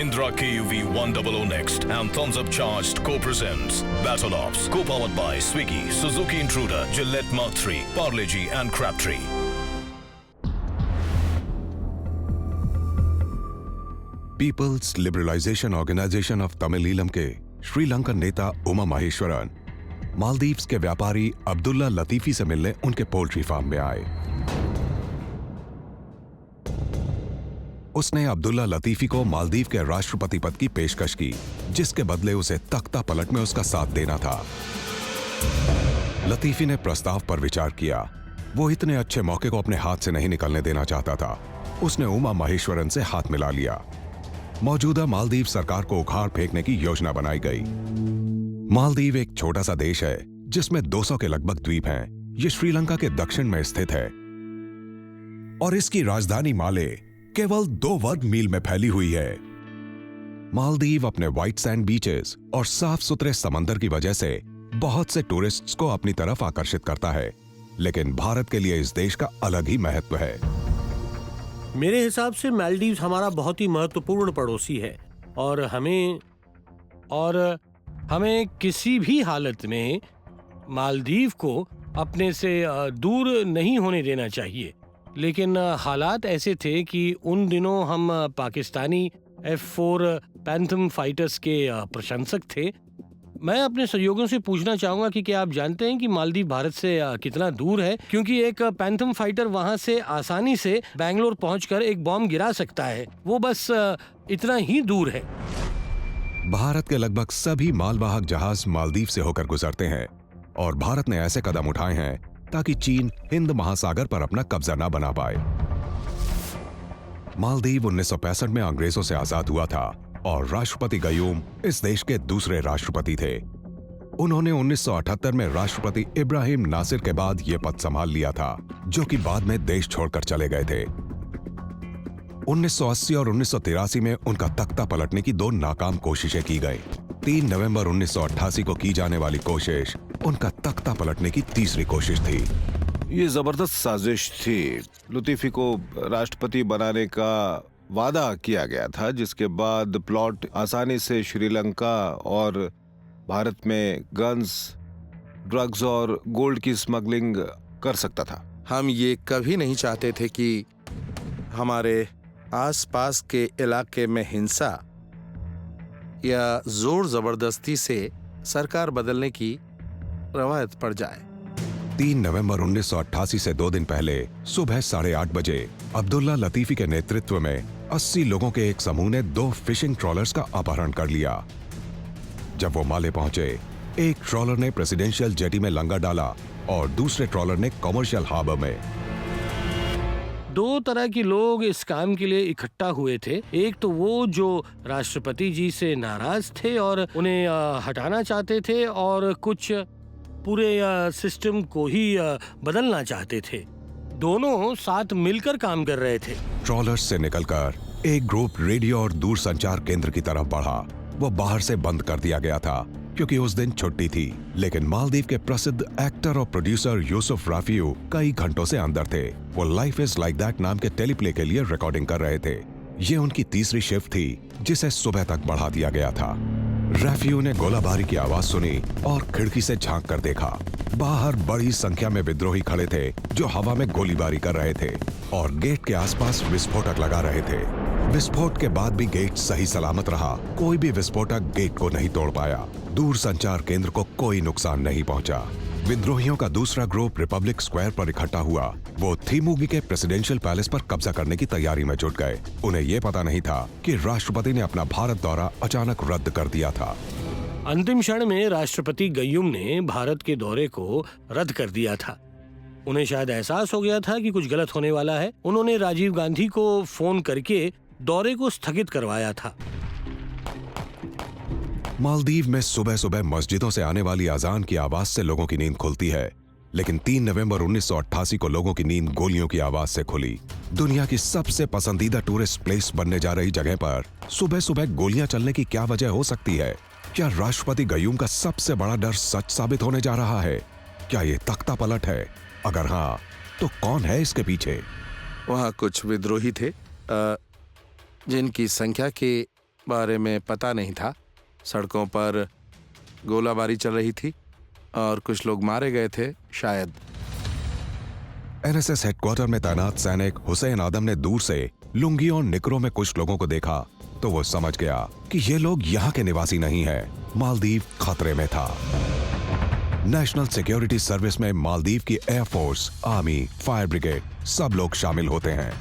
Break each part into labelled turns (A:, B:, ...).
A: Mahindra KUV 100 Next and Thumbs Up Charged co-presents Battle Ops, co-powered by Swiggy, Suzuki Intruder, Gillette Mark III, Parle-G and Crabtree.
B: People's liberalisation organisation of Tamil Eelam के Sri Lankan नेता उमा माहेश्वरन मालदीव्स के व्यापारी अब्दुल्ला लतीफी से मिलने उनके poultry farm में आए। उसने अब्दुल्ला लतीफी को मालदीव के राष्ट्रपति पद की पेशकश की, जिसके बदले उसे तख्ता पलट में उसका साथ देना था। लतीफी ने प्रस्ताव पर विचार किया। वो इतने अच्छे मौके को अपने हाथ से नहीं निकलने देना चाहता था। उसने उमा माहेश्वरन से हाथ मिला लिया। मौजूदा मालदीव सरकार को उखाड़ फेंकने की योजना बनाई गई। मालदीव एक छोटा सा देश है जिसमें 200 के लगभग द्वीप हैं। ये श्रीलंका के दक्षिण में स्थित है और इसकी राजधानी माले केवल 2 वर्ग मील में फैली हुई है। मालदीव अपने व्हाइट सैंड बीचेस और साफ सुथरे समंदर की वजह से बहुत से टूरिस्ट्स को अपनी तरफ आकर्षित करता है, लेकिन भारत के लिए इस देश का अलग ही महत्व है।
C: मेरे हिसाब से मालदीव्स हमारा बहुत ही महत्वपूर्ण पड़ोसी है और हमें किसी भी हालत में मालदीव को अपने से दूर नहीं होने देना चाहिए। लेकिन हालात ऐसे थे कि उन दिनों हम पाकिस्तानी F4 पैंथम फाइटर्स के प्रशंसक थे। मैं अपने सहयोगियों से पूछना चाहूंगा कि क्या आप जानते हैं कि मालदीव भारत से कितना दूर है, क्योंकि एक पैंथम फाइटर वहां से आसानी से बैंगलोर पहुंचकर एक बॉम्ब गिरा सकता है। वो बस इतना ही दूर है।
B: भारत के लगभग सभी मालवाहक जहाज मालदीव से होकर गुजरते हैं और भारत ने ऐसे कदम उठाए हैं ताकि चीन हिंद महासागर पर अपना कब्जा न बना पाए। मालदीव 1965 में अंग्रेजों से आजाद हुआ था और राष्ट्रपति गयूम इस देश के दूसरे राष्ट्रपति थे। उन्होंने 1978 में राष्ट्रपति इब्राहिम नासिर के बाद यह पद संभाल लिया था, जो कि बाद में देश छोड़कर चले गए थे। 1980 और 1983 में उनका तख्ता पलटने की 2 नाकाम कोशिशें की गईं। 3 नवंबर 1988 को की जाने वाली कोशिश उनका तख्ता पलटने की तीसरी कोशिश थी।
D: ये जबरदस्त साजिश थी। लतीफी को राष्ट्रपति बनाने का वादा किया गया था, जिसके बाद प्लॉट आसानी से श्रीलंका और भारत में गन्स, ड्रग्स और गोल्ड की स्मगलिंग कर सकता था।
E: हम ये कभी नहीं चाहते थे कि हमारे आसपास के इलाके में हिंसा या जोर जबरदस्ती से सरकार बदलने की रवायत पड़ जाए।
B: 3 नवंबर 1988 से 2 दिन पहले सुबह 8:30 बजे अब्दुल्ला लतीफी के नेतृत्व में 80 लोगों के एक समूह ने 2 फिशिंग ट्रॉलर्स का अपहरण कर लिया। जब वो माले पहुंचे, एक ट्रॉलर ने प्रेसिडेंशियल जेटी में लंगर डाला और दूसरे ट्रॉलर ने कमर्शियल हार्बर में।
C: 2 तरह के लोग इस काम के लिए इकट्ठा हुए थे। एक तो वो जो राष्ट्रपति जी से नाराज थे और उन्हें हटाना चाहते थे, और कुछ पूरे सिस्टम को ही बदलना चाहते थे। दोनों साथ मिलकर काम कर रहे थे।
B: ट्रॉलर्स से निकलकर एक ग्रुप रेडियो और दूरसंचार केंद्र की तरफ बढ़ा। वो बाहर से बंद कर दिया गया था क्योंकि उस दिन छुट्टी थी, लेकिन मालदीव के प्रसिद्ध एक्टर और प्रोड्यूसर यूसुफ राफियू कई घंटों से अंदर थे। वो लाइफ इज लाइक दैट नाम के टेलीप्ले के लिए रिकॉर्डिंग कर रहे थे। ये उनकी तीसरी शिफ्ट थी, जिसे सुबह तक बढ़ा दिया गया था। राफियू ने गोलाबारी की आवाज सुनी और खिड़की से झांक कर देखा। बाहर बड़ी संख्या में विद्रोही खड़े थे जो हवा में गोलीबारी कर रहे थे और गेट के आसपास विस्फोटक लगा रहे थे। विस्फोट के बाद भी गेट सही सलामत रहा। कोई भी विस्फोटक गेट को नहीं तोड़ पाया। दूरसंचार केंद्र को कोई नुकसान नहीं पहुंचा। विद्रोहियों का दूसरा ग्रुप रिपब्लिक स्क्वायर पर इकट्ठा हुआ। वो थीमुगी के प्रेसिडेंशियल पैलेस पर कब्जा करने की तैयारी में जुट गए। उन्हें यह पता नहीं था कि राष्ट्रपति ने अपना भारत दौरा अचानक रद्द कर दिया था।
C: अंतिम क्षण में राष्ट्रपति गयूम ने भारत के दौरे को रद्द कर दिया था। उन्हें शायद एहसास हो गया था कि कुछ गलत होने वाला है। उन्होंने राजीव गांधी को फोन करके दौरे को स्थगित करवाया था।
B: मालदीव में सुबह सुबह मस्जिदों से आने वाली अजान की आवाज से लोगों की नींद खुलती है, लेकिन 3 नवंबर 1988 को लोगों की नींद गोलियों की आवाज से खुली। दुनिया की सबसे पसंदीदा टूरिस्ट प्लेस बनने जा रही जगह पर सुबह सुबह गोलियां चलने की क्या वजह हो सकती है? क्या राष्ट्रपति गयूम का सबसे बड़ा डर सच साबित होने जा रहा है? क्या ये तख्ता पलट है? अगर हाँ, तो कौन है इसके पीछे?
E: वहाँ कुछ विद्रोही थे जिनकी संख्या के बारे में पता नहीं था। सड़कों पर गोलाबारी चल रही थी और कुछ लोग मारे गए थे शायद।
B: एनएसएस हेडक्वार्टर में तैनात सैनिक हुसैन आदम ने दूर से लुंगी और निकरों में कुछ लोगों को देखा तो वो समझ गया कि ये लोग यहाँ के निवासी नहीं हैं। मालदीव खतरे में था। नेशनल सिक्योरिटी सर्विस में मालदीव की एयरफोर्स, आर्मी, फायर ब्रिगेड सब लोग शामिल होते हैं।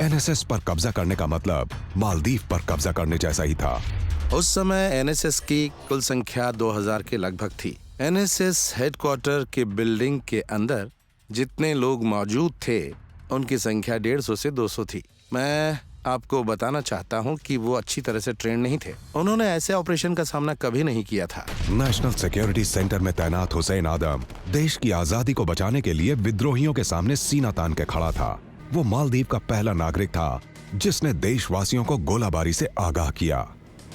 B: एनएसएस पर कब्जा करने का मतलब मालदीव पर कब्जा करने जैसा ही था।
E: उस समय एनएसएस की कुल संख्या 2000 के लगभग थी। एनएसएस हेडक्वार्टर के बिल्डिंग के अंदर जितने लोग मौजूद थे उनकी संख्या 150 से 200 थी। मैं आपको बताना चाहता हूं कि वो अच्छी तरह से ट्रेन नहीं थे। उन्होंने ऐसे ऑपरेशन का सामना कभी नहीं किया था।
B: नेशनल सिक्योरिटी सेंटर में तैनात हुसैन आदम देश की आजादी को बचाने के लिए विद्रोहियों के सामने सीना तान के खड़ा था। वो मालदीव का पहला नागरिक था जिसने देशवासियों को गोलाबारी से आगाह किया।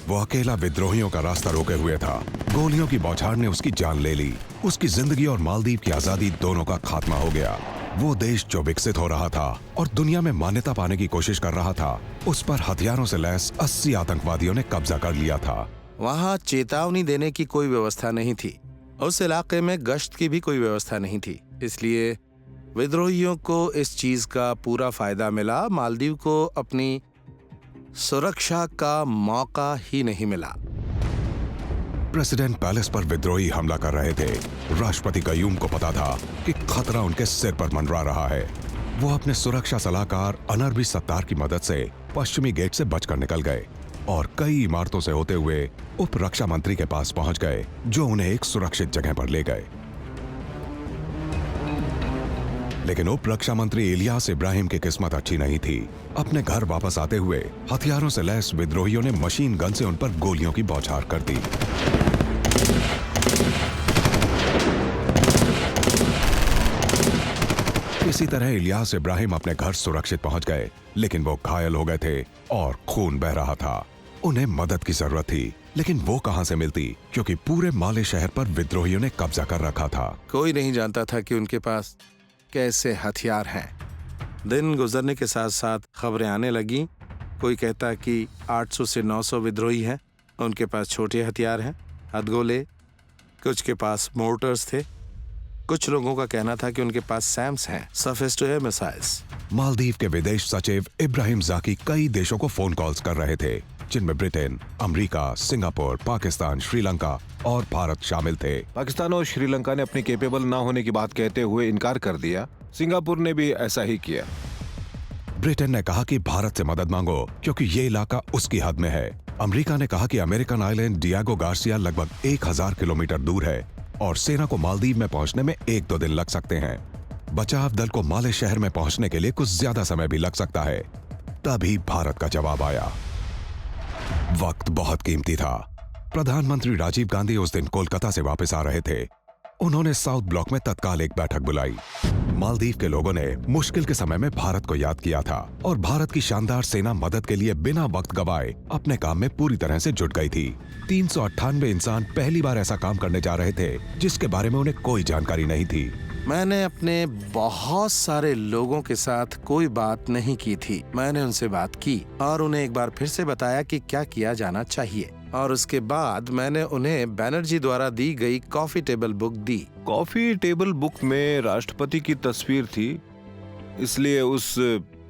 B: वो अकेला विद्रोहियों का रास्ता रोके हुए था। गोलियों की बौछार ने उसकी जान ले ली। उसकी जिंदगी और मालदीव की आजादी दोनों का खात्मा हो गया। वो देश जो विकसित हो रहा था और दुनिया में मान्यता पाने की कोशिश कर रहा था, उस पर हथियारों से लैस 80 आतंकवादियों ने कब्जा कर लिया था।
E: वहाँ चेतावनी देने की कोई व्यवस्था नहीं थी। उस इलाके में गश्त की भी कोई व्यवस्था नहीं थी। इसलिए विद्रोहियों को इस चीज का पूरा फायदा मिला। मालदीव को अपनी सुरक्षा का मौका ही नहीं मिला।
B: प्रेसिडेंट पैलेस पर विद्रोही हमला कर रहे थे। राष्ट्रपति कयूम को पता था कि खतरा उनके सिर पर मंडरा रहा है। वो अपने सुरक्षा सलाहकार अनरबी सत्तार की मदद से पश्चिमी गेट से बचकर निकल गए और कई इमारतों से होते हुए उप रक्षा मंत्री के पास पहुंच गए, जो उन्हें एक सुरक्षित जगह पर ले गए। लेकिन उप रक्षा मंत्री इलियास इब्राहिम की किस्मत अच्छी नहीं थी। अपने घर वापस आते हुए हथियारों से लैस विद्रोहियों ने मशीन गन से उन पर गोलियों की बौछार कर दी। इसी तरह इलियास इब्राहिम अपने घर सुरक्षित पहुंच गए, लेकिन वो घायल हो गए थे और खून बह रहा था। उन्हें मदद की जरूरत थी, लेकिन वो कहां से मिलती, क्योंकि पूरे माले शहर पर विद्रोहियों ने कब्जा कर रखा था।
E: कोई नहीं जानता था कि उनके पास कैसे हथियार हैं। दिन गुजरने के साथ साथ खबरें आने लगी। कोई कहता कि 800 से 900 विद्रोही हैं, उनके पास छोटे हथियार हैं, हथगोले, कुछ के पास मोर्टर्स थे। कुछ लोगों का कहना था कि उनके पास सैम्स हैं, surface to air missiles.
B: Maldives के विदेश सचिव इब्राहिम जाकी कई देशों को फोन कॉल्स कर रहे थे, जिनमें Britain, America, Singapore, Pakistan, Sri Lanka और भारत शामिल थे।
D: पाकिस्तान और श्रीलंका ने अपनी केपेबल ना होने की बात कहते हुए इनकार कर दिया। सिंगापुर ने भी ऐसा ही किया।
B: ब्रिटेन ने कहा कि भारत से मदद मांगो क्योंकि ये इलाका उसकी हद में है। अमेरिका ने कहा कि अमेरिकन आइलैंड डियागो गार्सिया लगभग 1000 किलोमीटर दूर है और सेना को मालदीव में पहुंचने में 1-2 दिन लग सकते हैं। बचाव दल को माले शहर में पहुंचने के लिए कुछ ज्यादा समय भी लग सकता है। तभी भारत का जवाब आया। वक्त बहुत कीमती था। प्रधानमंत्री राजीव गांधी उस दिन कोलकाता से वापस आ रहे थे। उन्होंने साउथ ब्लॉक में तत्काल एक बैठक बुलाई। मालदीव के लोगों ने मुश्किल के समय में भारत को याद किया था और भारत की शानदार सेना मदद के लिए बिना वक्त गवाए अपने काम में पूरी तरह से जुट गई थी। 398 इंसान पहली बार ऐसा काम करने जा रहे थे जिसके बारे में उन्हें कोई जानकारी नहीं थी।
E: मैंने अपने बहुत सारे लोगों के साथ कोई बात नहीं की थी। मैंने उनसे बात की और उन्हें एक बार फिर से बताया कि क्या किया जाना चाहिए, और उसके बाद मैंने उन्हें बैनर्जी द्वारा दी गई कॉफी टेबल बुक दी।
D: कॉफी टेबल बुक में राष्ट्रपति की तस्वीर थी, इसलिए उस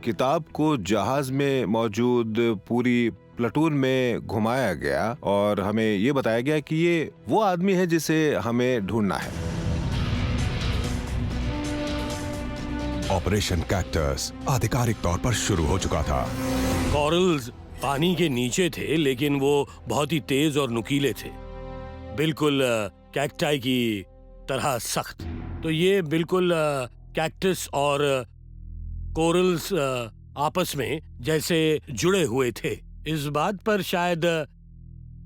D: किताब को जहाज में मौजूद पूरी प्लाटून में घुमाया गया और हमें ये बताया गया कि ये वो आदमी है जिसे हमें ढूंढना है।
B: ऑपरेशन कैक्टस आधिकारिक तौर पर शुरू हो चुका था।
C: कॉरल्स पानी के नीचे थे, लेकिन वो बहुत ही तेज और नुकीले थे, बिल्कुल कैक्टाई की तरह सख्त। तो ये बिल्कुल कैक्टस और कोरल्स आपस में जैसे जुड़े हुए थे। इस बात पर शायद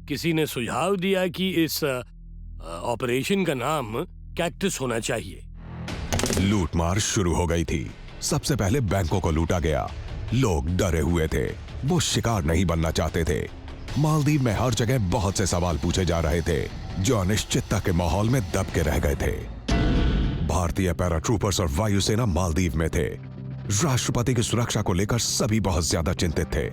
C: किसी ने सुझाव दिया कि इस ऑपरेशन का नाम कैक्टस होना चाहिए।
B: लूटमार शुरू हो गई थी। सबसे पहले बैंकों को लूटा गया। लोग डरे हुए थे, वो शिकार नहीं बनना चाहते थे। मालदीव में हर जगह बहुत से सवाल पूछे जा रहे थे जो अनिश्चितता के माहौल में दब के रह गए थे। भारतीय पैराट्रूपर्स और वायुसेना मालदीव में थे। राष्ट्रपति की सुरक्षा को लेकर सभी बहुत ज्यादा चिंतित थे।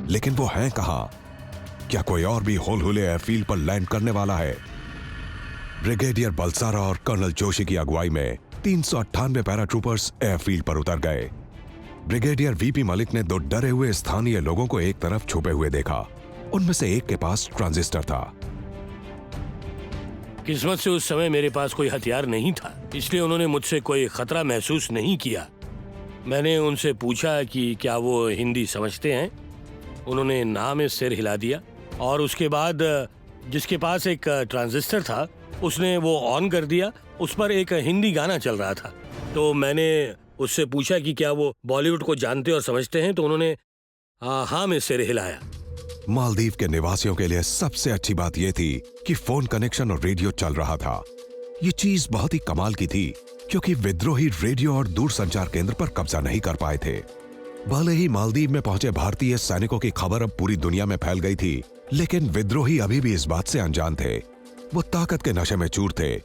B: लेकिन वो हैं कहां? क्या कोई और भी होलहुले एयरफील्ड पर लैंड करने वाला है? ब्रिगेडियर बलसारा और कर्नल जोशी की अगुवाई में 398 पैराट्रूपर्स एयरफील्ड पर उतर गए। ब्रिगेडियर वीपी मलिक ने 2 डरे हुए स्थानीय लोगों को एक तरफ छुपे हुए देखा। उनमें से एक के पास ट्रांजिस्टर था।
C: किस्मत से उस समय मेरे पास कोई हथियार नहीं था, इसलिए उन्होंने मुझसे कोई खतरा महसूस नहीं किया। मैंने उनसे पूछा कि क्या वो हिंदी समझते हैं। उन्होंने ना में सिर हिला दिया और उसके बाद जिसके पास एक ट्रांजिस्टर था उसने वो ऑन कर दिया। उस पर एक हिंदी गाना चल रहा था। तो मैंने उससे पूछा कि क्या वो बॉलीवुड को जानते और समझते हैं, तो उन्होंने हाँ में सिर हिलाया।
B: मालदीव के निवासियों के लिए सबसे अच्छी बात यह थी कि फोन कनेक्शन और रेडियो चल रहा था। ये चीज बहुत ही कमाल की थी क्योंकि विद्रोही रेडियो और दूरसंचार केंद्र पर कब्जा नहीं कर पाए थे। भले ही मालदीव में पहुंचे भारतीय सैनिकों की खबर अब पूरी दुनिया में फैल गई थी, लेकिन विद्रोही अभी भी इस बात से अनजान थे। वो ताकत के नशे में चूर थे।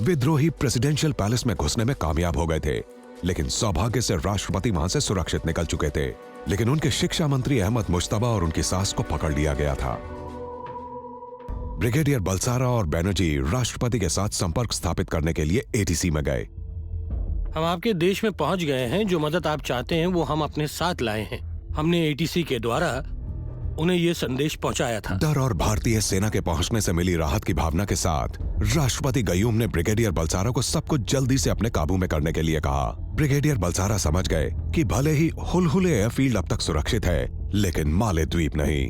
B: विद्रोही प्रेसिडेंशियल पैलेस में घुसने में कामयाब हो गए थे, लेकिन सौभाग्य से राष्ट्रपति वहां से सुरक्षित निकल चुके थे। लेकिन उनके शिक्षा मंत्री अहमद मुश्तबा और उनकी सास को पकड़ लिया गया था। ब्रिगेडियर बलसारा और बैनर्जी राष्ट्रपति के साथ संपर्क स्थापित करने के लिए एटीसी में गए।
C: हम आपके देश में पहुंच गए हैं। जो मदद आप चाहते हैं वो हम अपने साथ लाए हैं। हमने एटीसी के द्वारा उन्हें ये संदेश पहुंचाया था।
B: डर और भारतीय सेना के पहुंचने से मिली राहत की भावना के साथ राष्ट्रपति गयूम ने ब्रिगेडियर बलसारा को सब कुछ जल्दी से अपने काबू में करने के लिए कहा। ब्रिगेडियर बलसारा समझ गए कि भले ही हुलहुले एयरफील्ड अब तक सुरक्षित है, लेकिन माले द्वीप नहीं।